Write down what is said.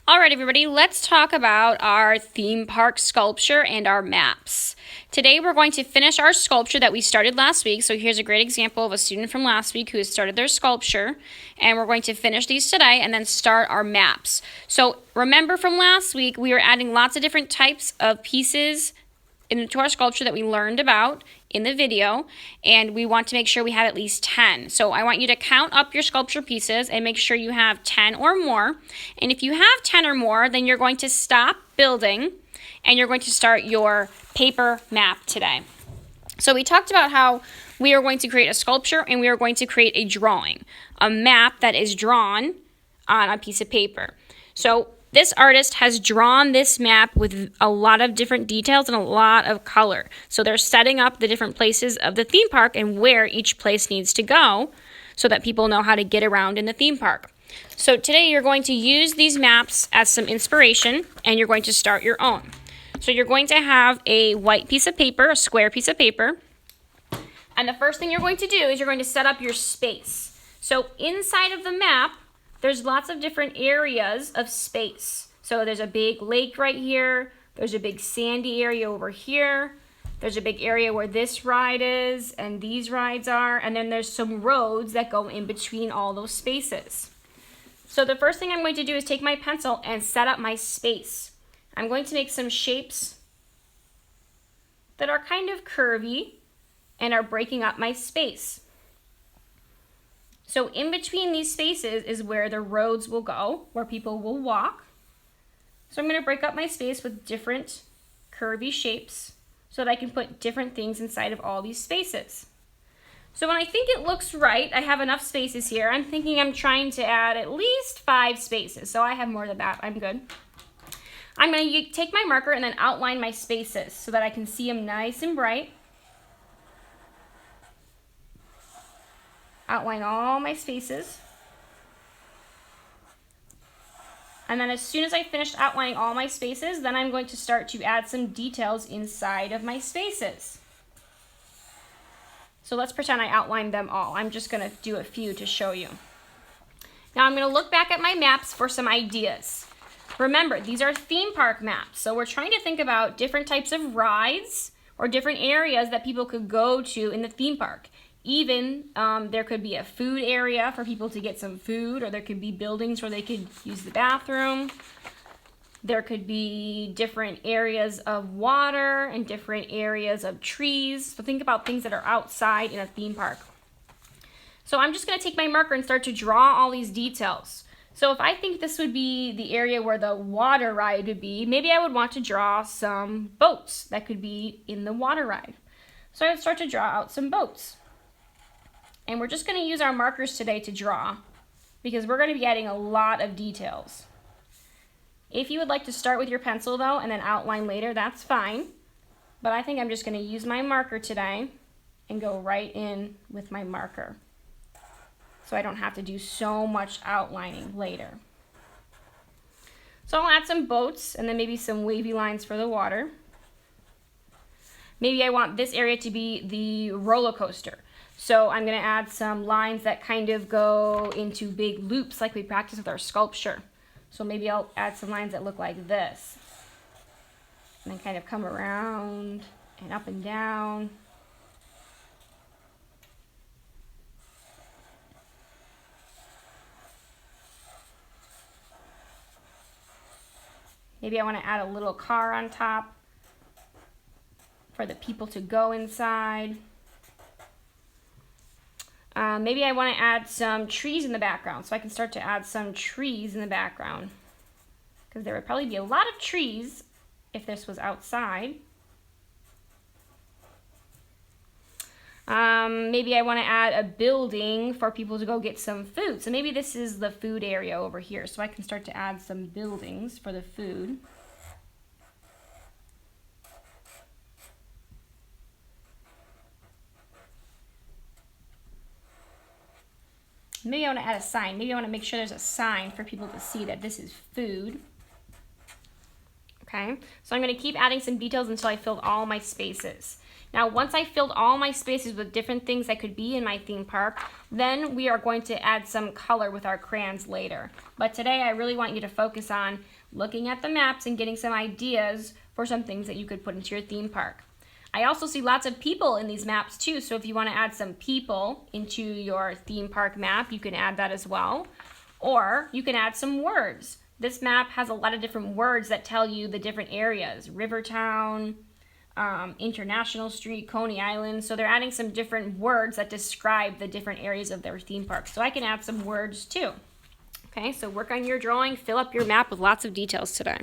All right, everybody, let's talk about our theme park sculpture and our maps. Today, we're going to finish our sculpture that we started last week. So here's a great example of a student from last week who has started their sculpture. And we're going to finish these today and then start our maps. So remember from last week, we were adding lots of different types of pieces into our sculpture that we learned about in the video, and we want to make sure we have at least 10. So I want you to count up your sculpture pieces and make sure you have 10 or more. And if you have 10 or more, then you're going to stop building and you're going to start your paper map today. So we talked about how we are going to create a sculpture and we are going to create a drawing, a map that is drawn on a piece of paper. So this artist has drawn this map with a lot of different details and a lot of color. So they're setting up the different places of the theme park and where each place needs to go so that people know how to get around in the theme park. So today you're going to use these maps as some inspiration and you're going to start your own. So you're going to have a white piece of paper, a square piece of paper. And the first thing you're going to do is you're going to set up your space. So inside of the map, there's lots of different areas of space. So there's a big lake right here. There's a big sandy area over here. There's a big area where this ride is and these rides are. And then there's some roads that go in between all those spaces. So the first thing I'm going to do is take my pencil and set up my space. I'm going to make some shapes that are kind of curvy and are breaking up my space. So in between these spaces is where the roads will go, where people will walk. So I'm going to break up my space with different curvy shapes so that I can put different things inside of all these spaces. So when I think it looks right, I have enough spaces here. I'm thinking I'm trying to add at least 5 spaces. So I have more than that. I'm good. I'm going to take my marker and then outline my spaces so that I can see them nice and bright. Outline all my spaces. And then as soon as I finished outlining all my spaces, then I'm going to start to add some details inside of my spaces. So let's pretend I outlined them all. I'm just going to do a few to show you. Now I'm going to look back at my maps for some ideas. Remember, these are theme park maps. So we're trying to think about different types of rides or different areas that people could go to in the theme park. Even there could be a food area for people to get some food, or there could be buildings where they could use the bathroom. There could be different areas of water and different areas of trees. So think about things that are outside in a theme park. So I'm just going to take my marker and start to draw all these details. So if I think this would be the area where the water ride would be, maybe I would want to draw some boats that could be in the water ride. So I would start to draw out some boats. And we're just going to use our markers today to draw because we're going to be adding a lot of details. If you would like to start with your pencil though and then outline later, that's fine. But I think I'm just going to use my marker today and go right in with my marker so I don't have to do so much outlining later. So I'll add some boats and then maybe some wavy lines for the water. Maybe I want this area to be the roller coaster. So I'm going to add some lines that kind of go into big loops like we practice with our sculpture. So maybe I'll add some lines that look like this. And then kind of come around and up and down. Maybe I want to add a little car on top for the people to go inside. Maybe I want to add some trees in the background, so I can start to add some trees in the background. Because there would probably be a lot of trees if this was outside. Maybe I want to add a building for people to go get some food. So maybe this is the food area over here, so I can start to add some buildings for the food. Maybe I want to add a sign. Maybe I want to make sure there's a sign for people to see that this is food. Okay, so I'm going to keep adding some details until I filled all my spaces. Now, once I filled all my spaces with different things that could be in my theme park, then we are going to add some color with our crayons later. But today I really want you to focus on looking at the maps and getting some ideas for some things that you could put into your theme park. I also see lots of people in these maps too, so if you want to add some people into your theme park map, you can add that as well. Or you can add some words. This map has a lot of different words that tell you the different areas. Rivertown, International Street, Coney Island. So they're adding some different words that describe the different areas of their theme park. So I can add some words too. Okay, so work on your drawing, fill up your map with lots of details today.